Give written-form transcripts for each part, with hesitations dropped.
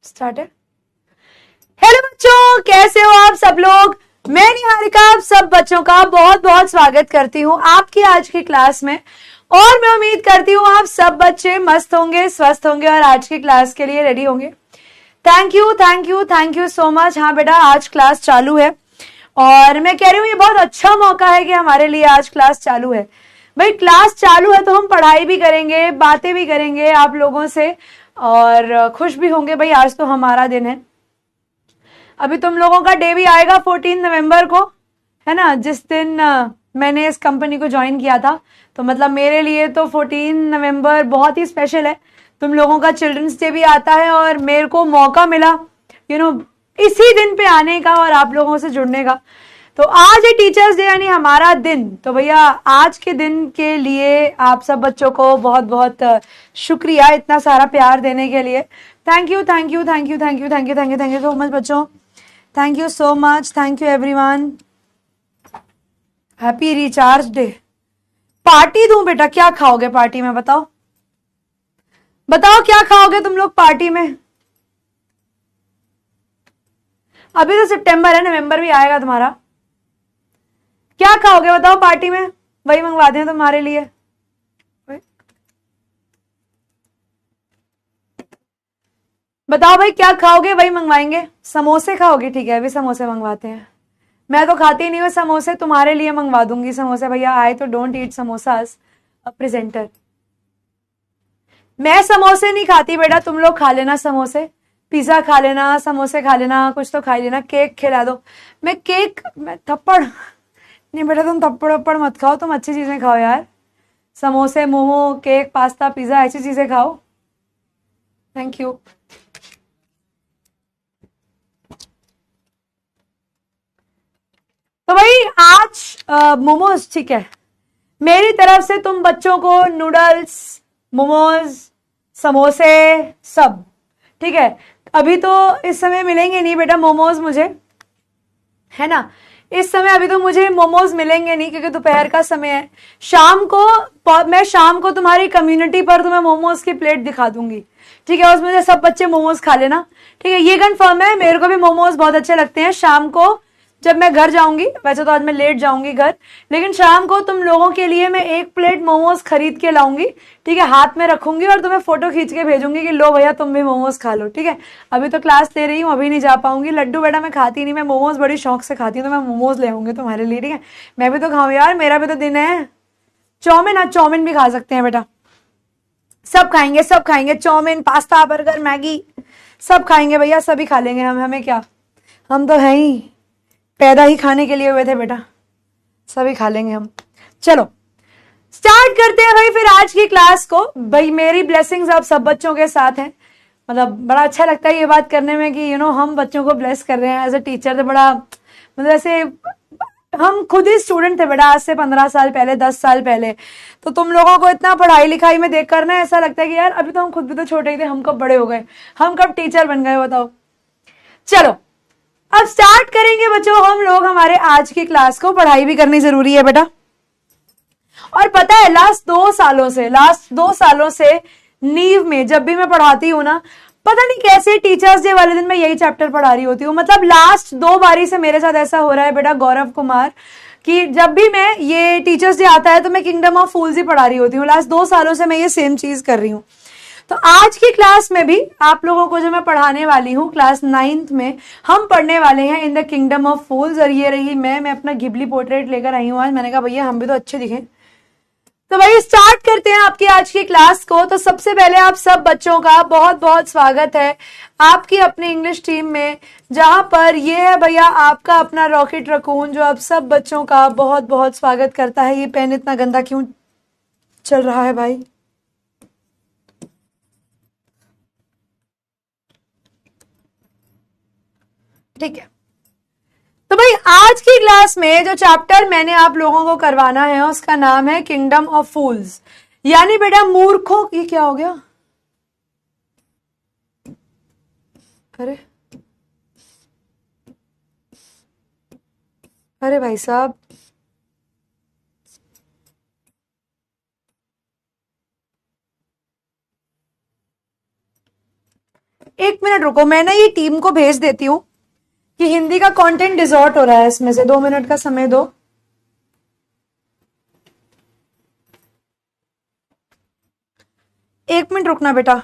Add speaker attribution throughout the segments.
Speaker 1: Start है। Hello बच्चों, कैसे हो आप सब लोग। मैं निहारिका आप सब बच्चों का बहुत बहुत स्वागत करती हूँ आपकी आज की क्लास में। और मैं उम्मीद करती हूँ आप सब बच्चे मस्त होंगे, स्वस्थ होंगे और आज की क्लास के लिए रेडी होंगे। Thank you thank you thank you so much. हाँ बेटा, आज क्लास चालू है और मैं कह रही हूँ ये बहुत अच्छा मौका है कि हमारे लिए आज क्लास चालू है। भाई क्लास चालू है तो हम पढ़ाई भी करेंगे, बातें भी करेंगे आप लोगों से और खुश भी होंगे। भाई आज तो हमारा दिन है। अभी तुम लोगों का डे भी आएगा 14 नवंबर को, है ना, जिस दिन मैंने इस कंपनी को ज्वाइन किया था। तो मतलब मेरे लिए तो 14 नवंबर बहुत ही स्पेशल है। तुम लोगों का चिल्ड्रंस डे भी आता है और मेरे को मौका मिला इसी दिन पे आने का और आप लोगों से जुड़ने का। तो आज है टीचर्स डे यानी हमारा दिन। तो भैया आज के दिन के लिए आप सब बच्चों को बहुत बहुत शुक्रिया इतना सारा प्यार देने के लिए। Thank you thank you thank you thank you thank you thank you thank you so much बच्चों। Thank you so much, thank you everyone. Happy recharge day. Party दूं बेटा, क्या खाओगे पार्टी में बताओ? बताओ क्या खाओगे तुम लोग पार्टी में? अभी तो सितंबर है, नवंबर भी आएगा तुम्हारा। क्या खाओगे बताओ पार्टी में? वही मंगवाते हैं तुम्हारे लिए। बताओ भाई क्या खाओगे, वही मंगवाएंगे। समोसे खाओगे? ठीक है, अभी समोसे मंगवाते हैं। मैं तो खाती नहीं हूँ समोसे, तुम्हारे लिए मंगवा दूंगी समोसे। भैया आए तो don't eat samosas a presenter. मैं समोसे नहीं खाती बेटा, तुम लोग खा लेना समोसे। पिज्जा खा लेना, समोसे खा लेना, कुछ तो खा लेना। केक खिला दो। मैं थप्पड़ नहीं बेटा, तुम थप्पड़ वप्पड़ मत खाओ, तुम अच्छी चीजें खाओ यार। समोसे, मोमो, केक, पास्ता, पिज्जा ऐसी चीजें खाओ। Thank you. तो भाई आज मोमोज, ठीक है, मेरी तरफ से तुम बच्चों को नूडल्स, मोमोज, समोसे सब ठीक है। अभी तो इस समय मिलेंगे नहीं बेटा मोमोज मुझे, है ना। इस समय अभी तो मुझे मोमोज मिलेंगे नहीं क्योंकि दोपहर का समय है। मैं शाम को तुम्हारी कम्युनिटी पर तुम्हें मोमोज की प्लेट दिखा दूंगी, ठीक है। उसमें से सब बच्चे मोमोज खा लेना, ठीक है। ये कंफर्म है, मेरे को भी मोमोज बहुत अच्छे लगते हैं। शाम को जब मैं घर जाऊंगी, वैसे तो आज मैं लेट जाऊंगी घर, लेकिन शाम को तुम लोगों के लिए मैं 1 प्लेट मोमोज खरीद के लाऊंगी, ठीक है। हाथ में रखूंगी और तुम्हें फोटो खींच के भेजूंगी कि लो भैया तुम भी मोमोज खा लो, ठीक है। अभी तो क्लास ले रही हूँ, अभी नहीं जा पाऊंगी। लड्डू बेटा मैं खाती नहीं, मैं मोमोज बड़ी शौक से खाती हूँ, तो मैं मोमोज ले आऊंगी तुम्हारे लिए, ठीक है। मैं भी तो खाऊं यार, मेरा भी तो दिन है। चाउमीन, आज चाउमीन भी खा सकते हैं बेटा, सब खाएंगे सब खाएंगे। चाउमीन, पास्ता, बर्गर, मैगी सब खाएंगे भैया, सभी खा लेंगे हम। हमें क्या, हम तो है ही पैदा ही खाने के लिए हुए थे बेटा, सभी खा लेंगे हम। चलो स्टार्ट करते हैं भाई फिर आज की क्लास को। भाई मेरी ब्लेसिंग्स आप सब बच्चों के साथ हैं। मतलब बड़ा अच्छा लगता है ये बात करने में कि हम बच्चों को ब्लेस कर रहे हैं एज अ टीचर। तो बड़ा मतलब ऐसे, हम खुद ही स्टूडेंट थे बेटा आज से 15 साल पहले, 10 साल पहले। तो तुम लोगों को इतना पढ़ाई लिखाई में देखकर ना ऐसा लगता है कि यार अभी तो हम खुद भी तो छोटे ही थे, हम कब बड़े हो गए, हम कब टीचर बन गए बताओ। चलो अब स्टार्ट करेंगे बच्चों हम लोग हमारे आज की क्लास को। पढ़ाई भी करनी जरूरी है बेटा। और पता है लास्ट दो सालों से नीव में जब भी मैं पढ़ाती हूँ ना, पता नहीं कैसे टीचर्स डे वाले दिन मैं यही चैप्टर पढ़ा रही होती हूँ। मतलब लास्ट 2 बारी से मेरे साथ ऐसा हो रहा है बेटा गौरव कुमार, कि जब भी मैं ये टीचर्स डे आता है तो मैं किंगडम ऑफ फूल्स ही पढ़ा रही होती हूँ। लास्ट 2 सालों से मैं ये सेम चीज कर रही हूँ। तो आज की क्लास में भी आप लोगों को जो मैं पढ़ाने वाली हूँ, क्लास 9th में हम पढ़ने वाले हैं इन द किंगडम ऑफ फूल्स। और ये रही मैं अपना गिबली पोर्ट्रेट लेकर आई हूँ आज। मैंने कहा भैया हम भी तो अच्छे दिखें। तो भाई स्टार्ट करते हैं आपकी आज की क्लास को। तो सबसे पहले आप सब बच्चों का बहुत बहुत स्वागत है आपकी अपनी इंग्लिश टीम में, जहां पर ये है भैया आपका अपना रॉकेट रकून जो आप सब बच्चों का बहुत बहुत स्वागत करता है। ये पेन इतना गंदा क्यों चल रहा है भाई? ठीक है। तो भाई आज की क्लास में जो चैप्टर मैंने आप लोगों को करवाना है उसका नाम है किंगडम ऑफ फूल्स, यानी बेटा मूर्खों की। क्या हो गया? अरे अरे भाई साहब, एक मिनट रुको, मैं ना ये टीम को भेज देती हूँ कि हिंदी का कंटेंट डिसॉर्ट हो रहा है इसमें से, 2 मिनट का समय दो। एक मिनट रुकना बेटा,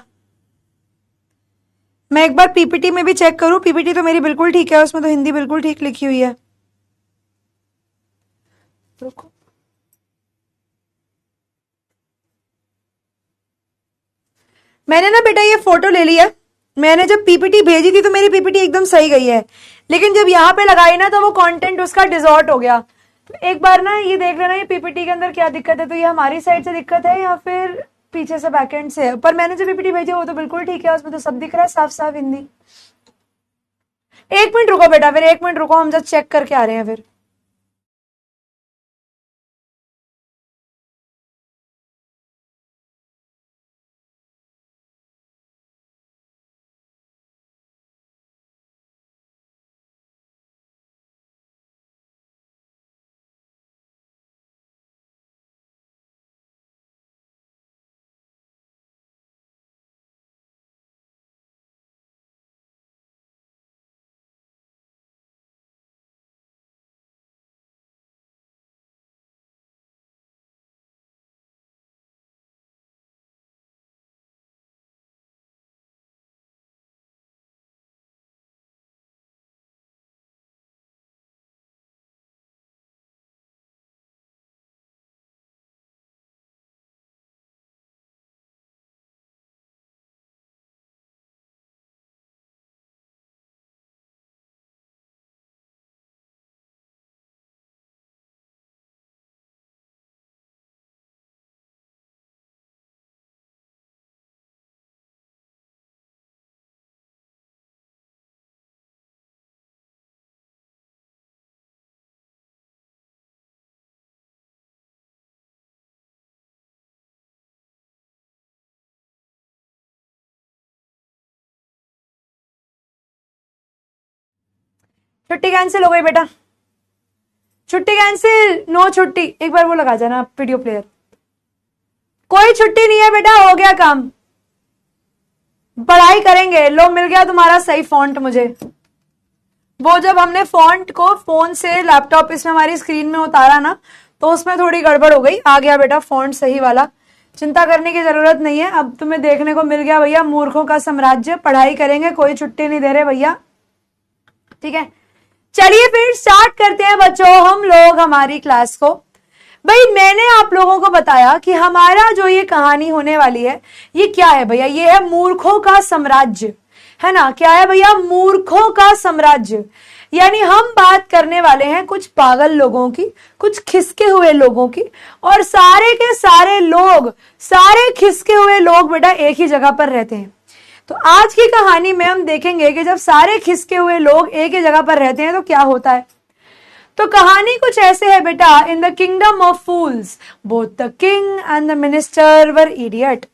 Speaker 1: मैं एक बार पीपीटी में भी चेक करूं। पीपीटी तो मेरी बिल्कुल ठीक है, उसमें तो हिंदी बिल्कुल ठीक लिखी हुई है। रुको, मैंने ना बेटा ये फोटो ले लिया। मैंने जब पीपीटी भेजी थी तो मेरी पीपीटी एकदम सही गई है, लेकिन जब यहाँ पे लगाई ना तो वो कंटेंट उसका डिसॉर्ट हो गया। तो एक बार ना ये देख लेना ये पीपीटी के अंदर क्या दिक्कत है। तो ये हमारी साइड से दिक्कत है या फिर पीछे से बैकएंड से है। पर मैंने जो पीपीटी भेजी वो तो बिल्कुल ठीक है, उसमें तो सब दिख रहा है साफ साफ हिंदी। एक मिनट रुको बेटा, फिर 1 मिनट रुको, हम जस्ट चेक करके आ रहे हैं फिर। छुट्टी कैंसिल हो गई बेटा, छुट्टी कैंसिल, नो छुट्टी। एक बार वो लगा जाना वीडियो प्लेयर। कोई छुट्टी नहीं है बेटा, हो गया काम, पढ़ाई करेंगे। लो मिल गया तुम्हारा सही फॉन्ट मुझे। वो जब हमने फॉन्ट को फोन से लैपटॉप इसमें हमारी स्क्रीन में उतारा ना तो उसमें थोड़ी गड़बड़ हो गई। आ गया बेटा फॉन्ट सही वाला, चिंता करने की जरूरत नहीं है। अब तुम्हें देखने को मिल गया भैया मूर्खों का साम्राज्य। पढ़ाई करेंगे, कोई छुट्टी नहीं दे रहे भैया, ठीक है। चलिए फिर स्टार्ट करते हैं बच्चों हम लोग हमारी क्लास को। भाई मैंने आप लोगों को बताया कि हमारा जो ये कहानी होने वाली है ये क्या है भैया, ये है मूर्खों का साम्राज्य, है ना। क्या है भैया, मूर्खों का साम्राज्य। यानी हम बात करने वाले हैं कुछ पागल लोगों की, कुछ खिसके हुए लोगों की, और सारे के सारे लोग, सारे खिसके हुए लोग बेटा एक ही जगह पर रहते हैं। तो आज की कहानी में हम देखेंगे कि जब सारे खिसके हुए लोग एक ही जगह पर रहते हैं तो क्या होता है। तो कहानी कुछ ऐसे है बेटा, in the kingdom of fools both the king and the minister were idiot.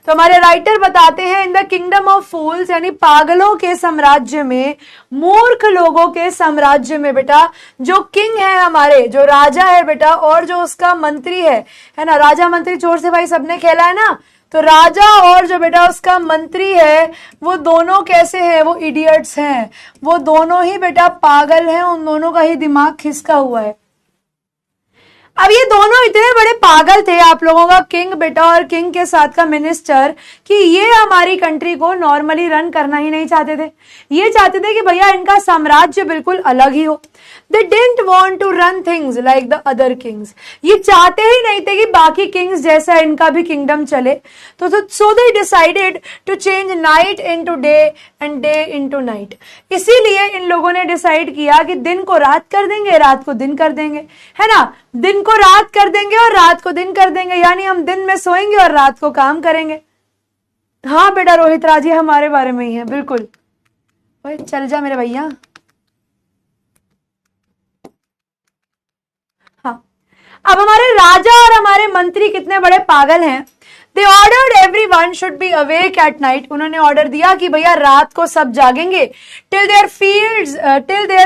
Speaker 1: तो हमारे राइटर बताते हैं इन द किंगडम ऑफ फूल्स यानी पागलों के साम्राज्य में, मूर्ख लोगों के साम्राज्य में बेटा जो किंग है हमारे, जो राजा है बेटा, और जो उसका मंत्री है ना। राजा मंत्री चोर से भाई सबने खेला है ना। तो राजा और जो बेटा उसका मंत्री है वो दोनों कैसे हैं, वो इडियट्स हैं। वो दोनों ही बेटा पागल हैं, उन दोनों का ही दिमाग खिसका हुआ है। अब ये दोनों इतने बड़े पागल थे आप लोगों का किंग बेटा और किंग के साथ का मिनिस्टर कि ये हमारी कंट्री को नॉर्मली रन करना ही नहीं चाहते थे। ये चाहते थे कि भैया इनका साम्राज्य बिल्कुल अलग ही हो। They didn't want to run things like the other kings. ये चाहते ही नहीं थे कि बाकी किंग्स जैसा इनका भी किंगडम चले। तो so they decided to change night into day and day into night. इसीलिए इन लोगों ने डिसाइड किया कि दिन को रात कर देंगे, रात को दिन कर देंगे, है ना। दिन को रात कर देंगे और रात को दिन कर देंगे, यानी हम दिन में सोएंगे और रात को काम करेंगे। हाँ बेटा रोहित राजी हमारे बारे में ही है बिल्कुल। ओए चल जा मेरे भैया। हाँ, अब हमारे राजा और हमारे मंत्री कितने बड़े पागल हैं। They ordered everyone should be awake at night, उन्होंने ऑर्डर दिया कि भैया रात को सब जागेंगे, टिल देयर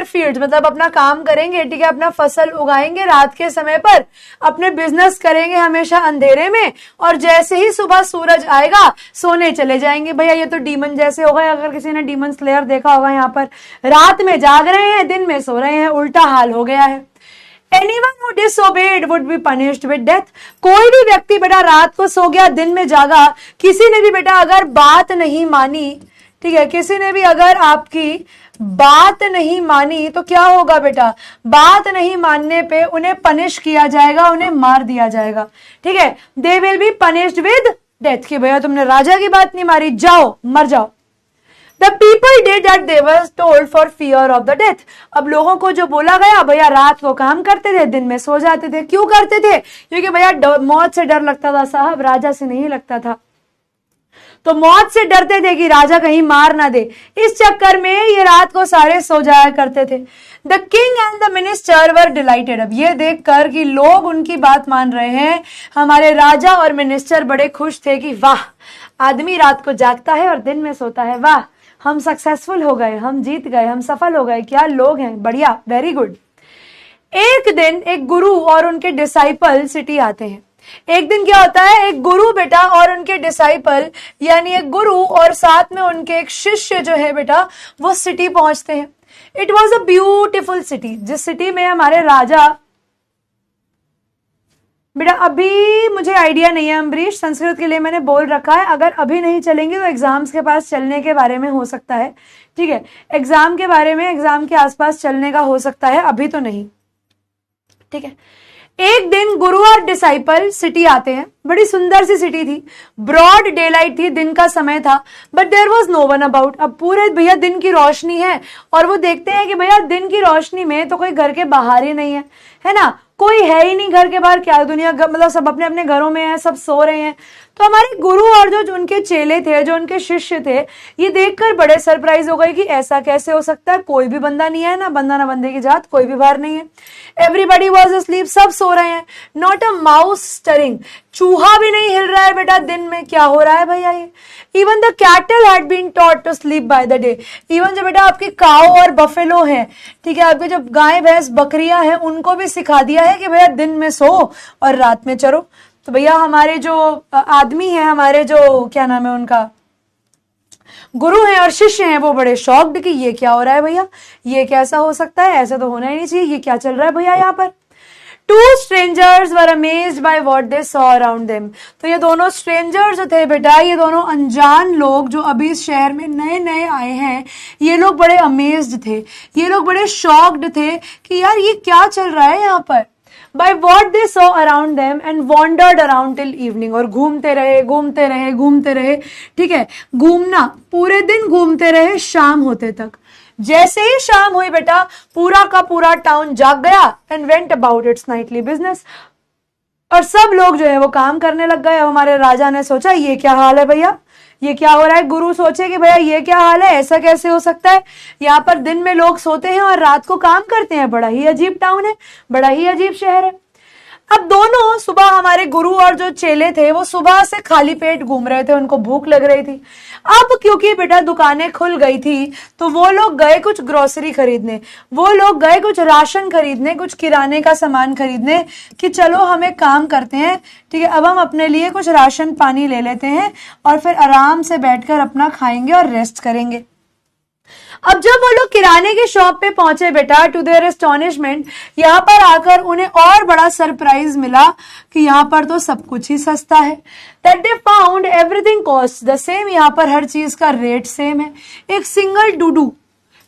Speaker 1: फील्ड्स मतलब अपना काम करेंगे, ठीक है, अपना फसल उगाएंगे रात के समय पर, अपने बिजनेस करेंगे हमेशा अंधेरे में, और जैसे ही सुबह सूरज आएगा सोने चले जाएंगे। भैया ये तो डीमन जैसे हो गए, अगर किसी ने डीमन स्लेयर देखा होगा, यहाँ पर रात में जाग रहे हैं दिन में सो रहे हैं, उल्टा हाल हो गया है। Anyone who disobeyed would be punished with death, कोई भी व्यक्ति बेटा रात को सो गया दिन में जागा, किसी ने भी बेटा अगर बात नहीं मानी, ठीक है, किसी ने भी अगर आपकी बात नहीं मानी तो क्या होगा बेटा, बात नहीं मानने पे उन्हें पनिश किया जाएगा, उन्हें मार दिया जाएगा, ठीक है। They will be punished with death, कि भैया तुमने राजा की बात नहीं मारी, जाओ मर जाओ। The people did that they were told for fear of the death, अब लोगों को जो बोला गया, भैया रात को काम करते थे दिन में सो जाते थे, क्यों करते थे, क्योंकि भैया मौत से डर लगता था साहब, राजा से नहीं लगता था, तो मौत से डरते थे कि राजा कहीं मार ना दे, इस चक्कर में ये रात को सारे सो जाया करते थे। The king and the minister were dilated, अब ये देखकर कि लोग उनकी बात मान रहे हैं, हमारे राजा और मिनिस्टर बड़े खुश थे कि वाह, आदमी रात को जागता है और दिन में सोता है, वाह हम सक्सेसफुल हो गए, हम जीत गए, हम सफल हो गए, क्या लोग हैं, बढ़िया, वेरी गुड। एक दिन एक गुरु और उनके डिसाइपल सिटी आते हैं। एक दिन क्या होता है, एक गुरु बेटा और उनके डिसाइपल, यानी एक गुरु और साथ में उनके एक शिष्य जो है बेटा, वो सिटी पहुंचते हैं। It was a beautiful city, जिस सिटी में हमारे राजा, बेटा अभी मुझे आइडिया नहीं है अम्बरीश, संस्कृत के लिए मैंने बोल रखा है, अगर अभी नहीं चलेंगे तो एग्जाम्स के पास चलने के बारे में हो सकता है, ठीक है, एग्जाम के बारे में, एग्जाम के आसपास चलने का हो सकता है, अभी तो नहीं, ठीक है। एक दिन गुरु और डिसाइपल सिटी आते हैं, बड़ी सुंदर सी सिटी थी, ब्रॉड डे लाइट थी, दिन का समय था, but there was no one about, अब पूरे भैया दिन की रोशनी है और वो देखते हैं कि भैया दिन की रोशनी में तो कोई घर के बाहर ही नहीं है ना, कोई है ही नहीं घर के बाहर, क्या दुनिया, मतलब सब अपने अपने घरों में है, सब सो रहे हैं। तो हमारे गुरु और जो उनके चेले थे, जो उनके शिष्य थे, ये देखकर बड़े सरप्राइज हो गए कि ऐसा कैसे हो सकता है, कोई भी बंदा नहीं है, ना बंदा ना बंदे की जात, कोई भी बाहर नहीं है। एवरीबडी वॉज अस्लीप, सब सो रहे हैं। नॉट अ माउस स्टरिंग, चूहा भी नहीं हिल रहा है बेटा दिन में, क्या हो रहा है भैया ये। Even the cattle had been taught to sleep by the day, even जो बेटा आपकी काऊ और बफेलो है, ठीक है, आपके जो गाय भैंस बकरियां हैं, उनको भी सिखा दिया है कि भैया दिन में सो और रात में चरो। तो भैया हमारे जो आदमी है, हमारे जो क्या नाम है उनका, गुरु हैं और शिष्य हैं, वो बड़े शॉक्ड कि ये क्या हो रहा है भैया, ये कैसा हो सकता है, ऐसा तो होना ही नहीं चाहिए, ये क्या चल रहा है भैया यहाँ पर। Two strangers were amazed by what they saw around them, तो ये दोनों स्ट्रेंजर्स जो थे बेटा, ये दोनों अनजान लोग जो अभी इस शहर में नए नए आए हैं, ये लोग बड़े अमेज्ड थे, ये लोग बड़े शॉक्ड थे कि यार ये क्या चल रहा है यहाँ पर। By what they saw around them and wandered around till evening, और घूमते रहे घूमते रहे घूमते रहे, ठीक है, घूमना पूरे दिन घूमते रहे शाम होते तक। जैसे ही शाम हुई बेटा, पूरा का पूरा टाउन जाग गया and went about it's Knightley business, और सब लोग जो है वो काम करने लग गए। अब हमारे राजा ने सोचा ये क्या हाल है भैया, ये क्या हो रहा है। गुरु सोचे कि भैया ये क्या हाल है, ऐसा कैसे हो सकता है, यहाँ पर दिन में लोग सोते हैं और रात को काम करते हैं, बड़ा ही अजीब टाउन है, बड़ा ही अजीब शहर है। अब दोनों सुबह, हमारे गुरु और जो चेले थे वो सुबह से खाली पेट घूम रहे थे, उनको भूख लग रही थी। अब क्योंकि बेटा दुकानें खुल गई थी तो वो लोग गए कुछ ग्रोसरी खरीदने, वो लोग गए कुछ राशन खरीदने, कुछ किराने का सामान खरीदने, कि चलो हम एक काम करते हैं, ठीक है, अब हम अपने लिए कुछ राशन पानी ले लेते हैं और फिर आराम से बैठकर अपना खाएंगे और रेस्ट करेंगे। अब जब वो लोग किराने की शॉप पे पहुंचे बेटा, टू देयर एस्टोनिशमेंट, यहाँ पर आकर उन्हें और बड़ा सरप्राइज मिला कि यहाँ पर तो सब कुछ ही सस्ता है। That they found everything cost the same, यहाँ पर हर चीज का रेट सेम है। एक सिंगल डूडू,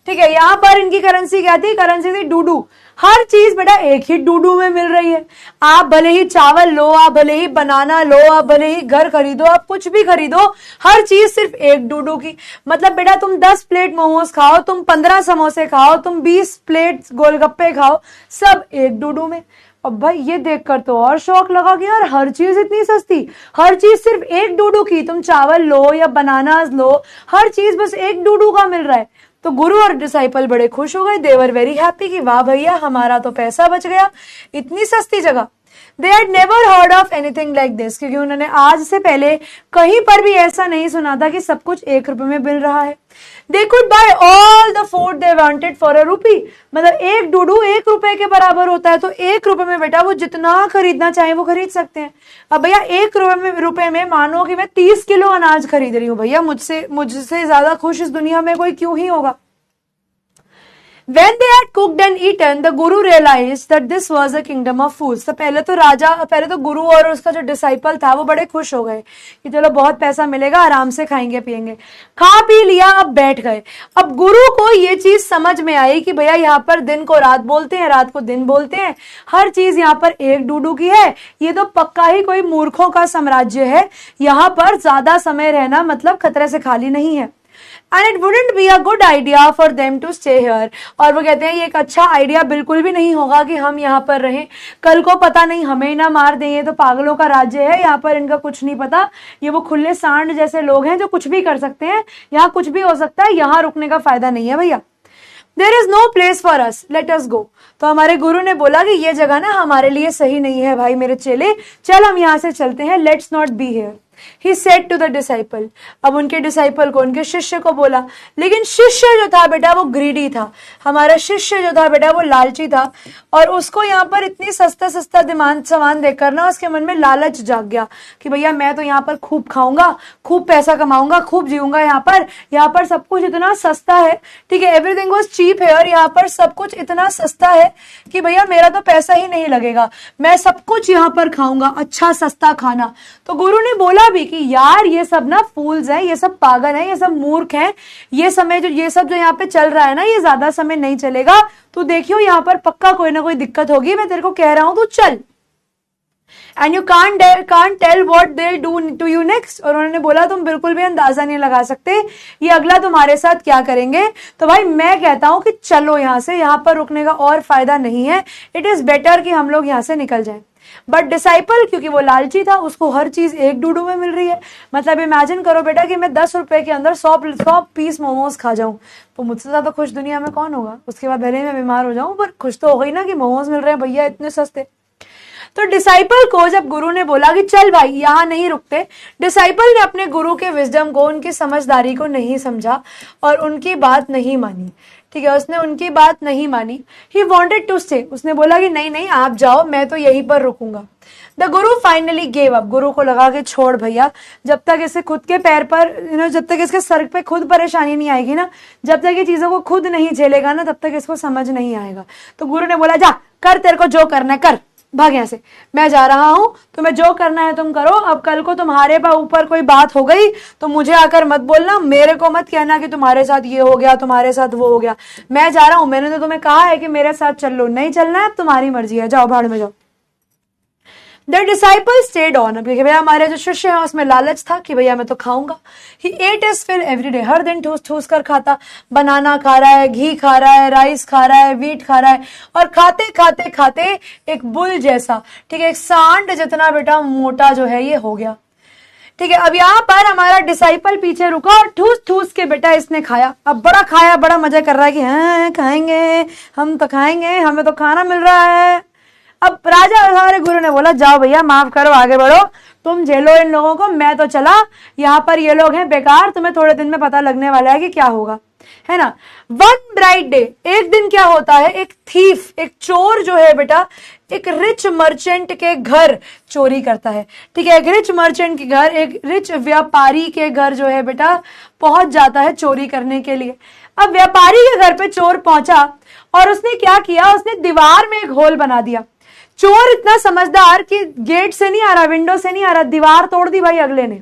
Speaker 1: ठीक है, यहाँ पर इनकी करेंसी क्या थी, करेंसी थी डूडू। हर चीज बेटा एक ही डूडू में मिल रही है। आप भले ही चावल लो, आप भले ही बनाना लो, आप भले ही घर खरीदो, आप कुछ भी खरीदो, हर चीज सिर्फ एक डूडू की। मतलब बेटा तुम 10 प्लेट मोमोज खाओ, तुम 15 समोसे खाओ, तुम 20 प्लेट गोलगप्पे खाओ, सब एक डूडू में। अब भाई ये देखकर तो और शौक लगा कि यार हर चीज इतनी सस्ती, हर चीज सिर्फ एक डूडू की, तुम चावल लो या बनानास लो, हर चीज बस एक डूडू का मिल रहा है। तो गुरु और डिसाइपल बड़े खुश हो गए, दे वर वेरी हैप्पी कि वाह भैया हमारा तो पैसा बच गया, इतनी सस्ती जगह। They had never heard of anything like this, क्योंकि उन्होंने आज से पहले कहीं पर भी ऐसा नहीं सुना था कि सब कुछ 1 रुपए में मिल रहा है। They could buy all the food they wanted for a rupee, मतलब एक डूडू 1 रुपए के बराबर होता है, तो 1 रुपए में बेटा वो जितना खरीदना चाहे वो खरीद सकते हैं। अब भैया 1 रुपए में मानो कि मैं 30 किलो अनाज खरीद रही हूँ, भैया मुझसे ज्यादा खुश इस दुनिया में कोई क्यों ही होगा। When they had cooked and eaten, the Guru realized that this was a kingdom of fools. तो पहले तो गुरु और उसका जो डिसाइपल था वो बड़े खुश हो गए कि चलो बहुत पैसा मिलेगा, आराम से खाएंगे पिएंगे। खा पी लिया, अब बैठ गए। अब गुरु को ये चीज समझ में आई कि भैया यहाँ पर दिन को रात बोलते हैं, रात को दिन बोलते हैं, हर चीज यहाँ पर एक डूडू की है, ये तो पक्का ही कोई मूर्खों का साम्राज्य है, यहाँ पर ज्यादा समय रहना मतलब खतरे से खाली नहीं है। And it wouldn't be a good idea for them to stay here. और वो कहते हैं ये एक अच्छा आइडिया बिल्कुल भी नहीं होगा कि हम यहाँ पर रहें, कल को पता नहीं हमें ना मार दें, ये तो पागलों का राज्य है, यहाँ पर इनका कुछ नहीं पता, ये वो खुले सांड जैसे लोग हैं जो कुछ भी कर सकते हैं, यहाँ कुछ भी हो सकता है, यहाँ रुकने का फायदा नहीं है भैया। There is no place for us, let us go. तो हमारे गुरु ने बोला कि ये जगह ना हमारे लिए सही नहीं है भाई मेरे चेले, चल हम यहाँ से चलते हैं, let's not be here. He said to the disciple. अब उनके डिसाइपल को, उनके शिष्य को बोला, लेकिन शिष्य जो था बेटा वो ग्रीडी था, हमारा शिष्य जो था बेटा वो लालची था, और उसको यहाँ पर इतनी सस्ता सस्ता सामान देखकर ना उसके मन में लालच जाग गया कि भैया मैं तो यहाँ पर खूब खाऊंगा, खूब पैसा कमाऊंगा, खूब जीऊंगा, यहाँ पर सब कुछ इतना सस्ता है, ठीक है, एवरीथिंग वाज चीप है, और यहाँ पर सब कुछ इतना सस्ता है कि भैया मेरा तो पैसा ही नहीं लगेगा, मैं सब कुछ यहाँ पर खाऊंगा, अच्छा सस्ता खाना। तो गुरु ने बोला भी कि यार ये सब ना फूल्स हैं, ये सब पागल हैं, ये सब मूर्ख हैं, ये सब जो यहाँ पे चल रहा है ना ये ज्यादा समय नहीं चलेगा, तू देखियो यहाँ पर पक्का कोई ना कोई दिक्कत होगी, मैं तेरे को कह रहा हूं तू चल। And you can't tell what they'll do to you next. और उन्होंने बोला तुम बिल्कुल भी अंदाजा नहीं लगा सकते ये अगला तुम्हारे साथ क्या करेंगे। तो भाई मैं कहता हूं कि चलो यहाँ से, यहाँ पर रुकने का और फायदा नहीं है, इट इज बेटर कि हम लोग यहाँ से निकल जाएं। बट डिसाइपल क्योंकि वो लालची था, उसको हर चीज 1 डूडू में मिल रही है, मतलब इमेजिन करो बेटा कि मैं 10 रुपए के अंदर 100 पीस मोमोज खा जाऊं, तो मुझसे ज्यादा खुश दुनिया में कौन होगा। उसके बाद भले मैं बीमार हो जाऊं पर खुश तो हो गई ना कि मोमोज मिल रहे हैं भैया इतने सस्ते। तो डिसाइपल को जब गुरु ने बोला कि चल भाई यहाँ नहीं रुकते, डिसाइपल ने अपने गुरु के विजडम को, उनकी समझदारी को नहीं समझा और उनकी बात नहीं मानी, ठीक है, उसने उनकी बात नहीं मानी। ही वॉन्टेड टू स्टे, उसने बोला कि नहीं नहीं आप जाओ, मैं तो यहीं पर रुकूंगा। The Guru finally gave up, गुरु को लगा कि छोड़ भैया, जब तक इसे खुद के पैर पर जब तक इसके सर पे खुद परेशानी नहीं आएगी ना, जब तक ये चीजों को खुद नहीं झेलेगा ना, तब तक इसको समझ नहीं आएगा। तो गुरु ने बोला जा कर, तेरे को जो करना है कर, भाग यहाँ से, मैं जा रहा हूं, तुम्हें जो करना है तुम करो। अब कल को तुम्हारे ऊपर कोई बात हो गई तो मुझे आकर मत बोलना, मेरे को मत कहना कि तुम्हारे साथ ये हो गया, तुम्हारे साथ वो हो गया, मैं जा रहा हूं, मैंने तो तुम्हें कहा है कि मेरे साथ चल लो, नहीं चलना है अब तुम्हारी मर्जी है, जाओ भाड़ में जाओ। The disciple stayed on, क्योंकि भैया हमारे जो शिष्य हैं उसमें लालच था कि भैया मैं तो खाऊंगा। He ate his fill every day, हर दिन ठूस ठूस कर खाता, बनाना खा रहा है, घी खा रहा है, राइस खा रहा है, वीट खा रहा है, और खाते खाते खाते एक बुल जैसा, ठीक है, एक सांड जितना बेटा मोटा जो है ये हो गया। ठीक है, अब यहाँ पर हमारा डिसाइपल पीछे रुका और ठूस ठूस के बेटा इसने खाया, अब बड़ा खाया, बड़ा मजा कर रहा है कि हाँ खाएंगे, हम तो खाएंगे, हमें तो खाना मिल रहा है। अब राजा हमारे गुरु ने बोला जाओ भैया माफ करो, आगे बढ़ो, तुम झेलो इन लोगों को, मैं तो चला, यहाँ पर ये लोग हैं बेकार, तुम्हें थोड़े दिन में पता लगने वाला है कि क्या होगा, है ना। वन ब्राइट डे, एक दिन क्या होता है, एक थीफ, एक चोर जो है बेटा एक रिच मर्चेंट के घर चोरी करता है, ठीक है, एक रिच मर्चेंट के घर, एक रिच व्यापारी के घर जो है बेटा पहुंच जाता है चोरी करने के लिए। अब व्यापारी के घर पे चोर पहुंचा और उसने क्या किया, उसने दीवार में एक होल बना दिया। चोर इतना समझदार कि गेट से नहीं आ रहा, विंडो से नहीं आ रहा, दीवार तोड़ दी भाई अगले ने,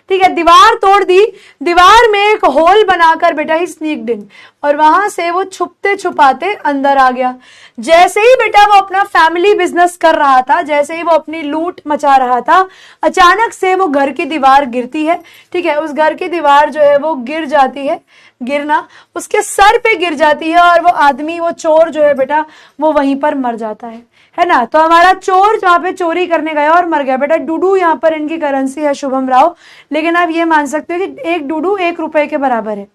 Speaker 1: ठीक है, दीवार तोड़ दी, दीवार में एक होल बनाकर बेटा ही स्नीक्ड इन, और वहां से वो छुपते छुपाते अंदर आ गया। जैसे ही बेटा वो अपना फैमिली बिजनेस कर रहा था, जैसे ही वो अपनी लूट मचा रहा था, अचानक से वो घर की दीवार गिरती है, ठीक है, उस घर की दीवार जो है वो गिर जाती है, गिरना उसके सर पे गिर जाती है, और वो आदमी, वो चोर जो है बेटा वो वहीं पर मर जाता है ना। तो हमारा चोर जहाँ पे चोरी करने गया और मर गया बेटा। डूडू यहाँ पर इनकी करेंसी है शुभम राव, लेकिन आप ये मान सकते हो कि एक डूडू 1 रुपए के बराबर है।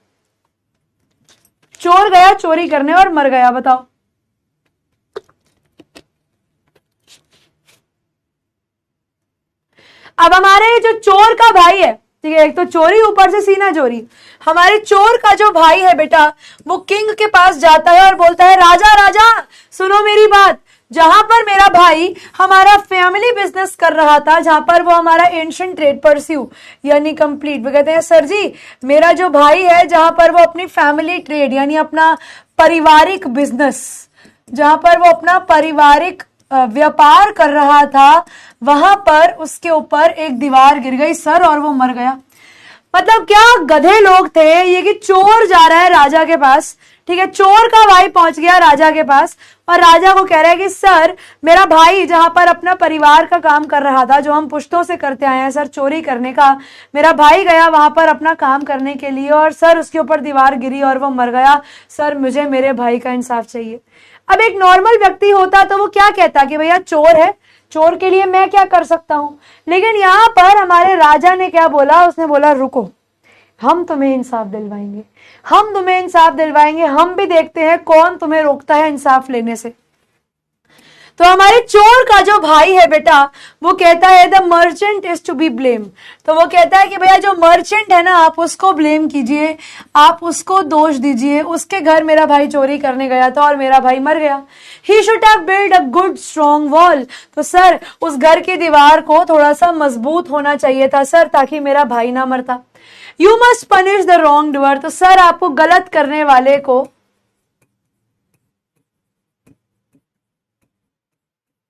Speaker 1: चोर गया चोरी करने और मर गया, बताओ। अब हमारे जो चोर का भाई है, ठीक है, एक तो चोरी ऊपर से सीना चोरी, हमारे चोर का जो भाई है बेटा, वो किंग के पास जाता है और बोलता है राजा राजा सुनो मेरी बात, जहां पर मेरा भाई हमारा फैमिली बिजनेस कर रहा था, जहां पर वो हमारा एंशिएंट ट्रेड परस्यू यानी कंप्लीट, वो कहते हैं सर जी मेरा जो भाई है जहां पर वो अपनी फैमिली ट्रेड यानी अपना पारिवारिक बिजनेस, जहां पर वो अपना पारिवारिक व्यापार कर रहा था, वहां पर उसके ऊपर एक दीवार गिर गई सर और वो मर गया। मतलब क्या गधे लोग थे ये कि चोर जा रहा है राजा के पास, ठीक है, चोर का भाई पहुंच गया राजा के पास और राजा को कह रहा है कि सर मेरा भाई जहां पर अपना परिवार का काम कर रहा था, जो हम पुश्तों से करते आए हैं सर चोरी करने का, मेरा भाई गया वहां पर अपना काम करने के लिए और सर उसके ऊपर दीवार गिरी और वो मर गया, सर मुझे मेरे भाई का इंसाफ चाहिए। अब एक नॉर्मल व्यक्ति होता तो वो क्या कहता कि भैया चोर है, चोर के लिए मैं क्या कर सकता हूं, लेकिन यहां पर हमारे राजा ने क्या बोला, उसने बोला रुको हम तुम्हें इंसाफ दिलवाएंगे, हम तुम्हें इंसाफ दिलवाएंगे, हम भी देखते हैं कौन तुम्हें रोकता है इंसाफ लेने से। तो हमारे चोर का जो भाई है बेटा वो कहता है the merchant is to be blame, तो वो कहता है कि भैया जो मर्चेंट है ना आप उसको ब्लेम कीजिए, आप उसको दोष दीजिए, उसके घर मेरा भाई चोरी करने गया था और मेरा भाई मर गया। He should have build a good strong wall, तो सर उस घर की दीवार को थोड़ा सा मजबूत होना चाहिए था सर ताकि मेरा भाई ना मरता। You must punish the wrong doer, तो सर आपको गलत करने वाले को,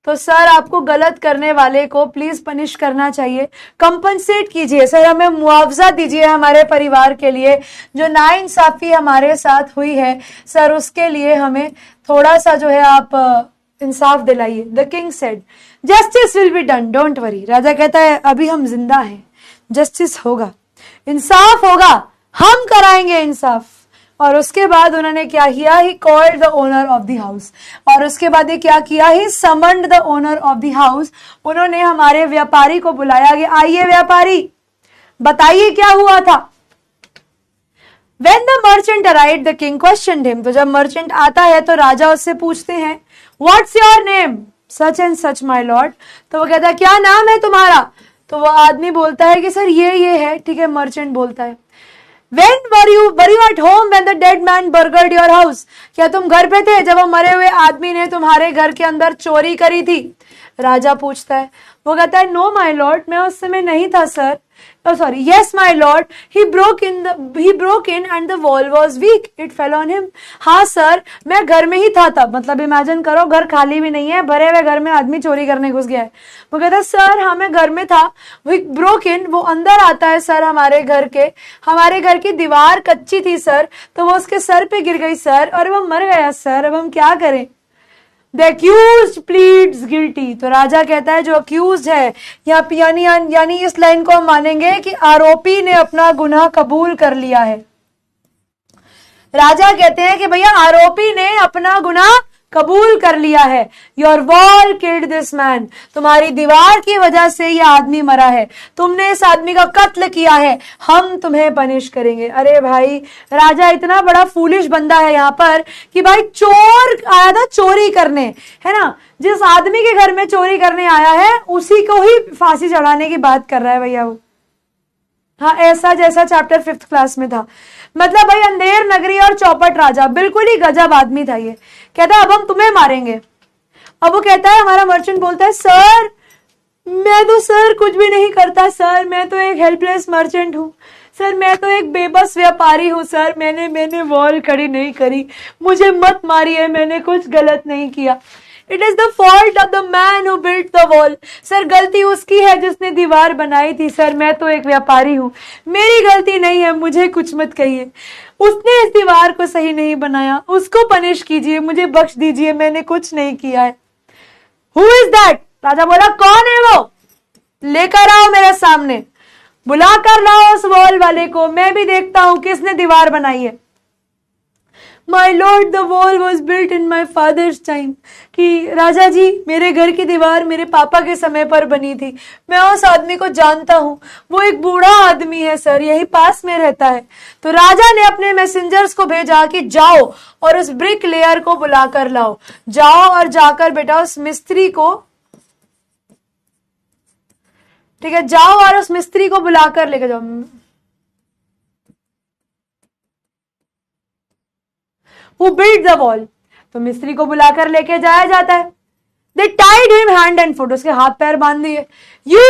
Speaker 1: तो सर आपको गलत करने वाले को प्लीज पनिश करना चाहिए, कंपनसेट कीजिए सर, हमें मुआवजा दीजिए हमारे परिवार के लिए, जो नाइंसाफी हमारे साथ हुई है सर उसके लिए हमें थोड़ा सा जो है आप इंसाफ दिलाइए। The king said justice will be done don't worry, राजा कहता है अभी हम जिंदा हैं, जस्टिस होगा, इंसाफ होगा, हम कराएंगे इंसाफ। और उसके बाद उन्होंने क्या किया, he called the owner of the house, और उसके बाद ये क्या किया, he summoned the owner of the house, उन्होंने हमारे व्यापारी को बुलाया कि आइए व्यापारी बताइए क्या हुआ था। When the merchant arrived, the king questioned him, तो जब मर्चेंट आता है तो राजा उससे पूछते हैं What's your name? Such and such my lord, तो वो कहता है क्या नाम है तुम्हारा, तो वो आदमी बोलता है कि सर ये है, ठीक है, मर्चेंट बोलता है When were you at home when the dead man burgled your house? क्या तुम घर पे थे जब वो मरे हुए आदमी ने तुम्हारे घर के अंदर चोरी करी थी? राजा पूछता है, वो कहता है नो माय लॉर्ड, मैं उस समय नहीं था sir, sorry yes my Lord, he broke in and the wall was weak, it fell on him। हाँ सर मैं घर में ही था तब, मतलब इमेजिन करो घर खाली भी नहीं है, भरे हुए घर में आदमी चोरी करने घुस गया है। वो कहता है सर हाँ मैं घर में था, वो ब्रोक इन, वो अंदर आता है सर हमारे घर की दीवार कच्ची थी सर, तो वो उसके सर पे गिर गई सर और वो मर गया सर, अब हम क्या करें। The accused pleads guilty, तो राजा कहता है जो अक्यूज है यानी इस लाइन को हम मानेंगे कि आरोपी ने अपना गुनाह कबूल कर लिया है। राजा कहते हैं कि भैया आरोपी ने अपना गुनाह कबूल कर लिया है। Your wall killed this man, तुम्हारी दीवार की वजह से यह आदमी मरा है, तुमने इस आदमी का कत्ल किया है, हम तुम्हें पनिश करेंगे। अरे भाई राजा इतना बड़ा फूलिश बंदा है यहाँ पर कि भाई चोर आया था चोरी करने, है ना, जिस आदमी के घर में चोरी करने आया है उसी को ही फांसी चढ़ाने की बात कर रहा है भैया वो। हाँ ऐसा जैसा चैप्टर 5th क्लास में था, मतलब भाई अंधेर नगरी और चौपट राजा, बिल्कुल ही गजब आदमी था ये। कहता है अब हम तुम्हें मारेंगे। अब वो कहता है, हमारा मर्चेंट बोलता है सर मैं तो सर कुछ भी नहीं करता सर, मैं तो एक हेल्पलेस मर्चेंट हूँ सर, मैं तो एक बेबस व्यापारी हूँ सर, मैंने वॉल खड़ी नहीं करी, मुझे मत मारिए, मैंने कुछ गलत नहीं किया। It is the fault of the man who built the wall, sir गलती उसकी है जिसने दीवार बनाई थी सर, मैं तो एक व्यापारी हूँ, मेरी गलती नहीं है, मुझे कुछ मत कहिए, उसने इस दीवार को सही नहीं बनाया, उसको पनिश कीजिए, मुझे बख्श दीजिए, मैंने कुछ नहीं किया है। हु इज दैट, राजा बोला कौन है वो, लेकर आओ मेरे सामने, बुला कर लाओ उस वॉल वाले को, मैं भी देखता हूं किसने दीवार बनाई है। My lord the wall was built in my father's time, कि राजा जी मेरे घर की दीवार मेरे पापा के समय पर बनी थी, मैं उस आदमी को जानता हूँ, वो एक बूढ़ा आदमी है सर, यही पास में रहता है। तो राजा ने अपने मैसेंजर्स को भेजा कि जाओ और उस ब्रिक लेयर को बुला कर लाओ, जाओ और जाकर बेटा उस मिस्त्री को ठीक है, जाओ और उस मिस्त्री को बुलाकर लेके जाओ। Who built the wall? तो मिस्त्री को बुलाकर लेके जाया जाता है। They tied him hand and foot, उसके हाथ पैर बांध दिए। You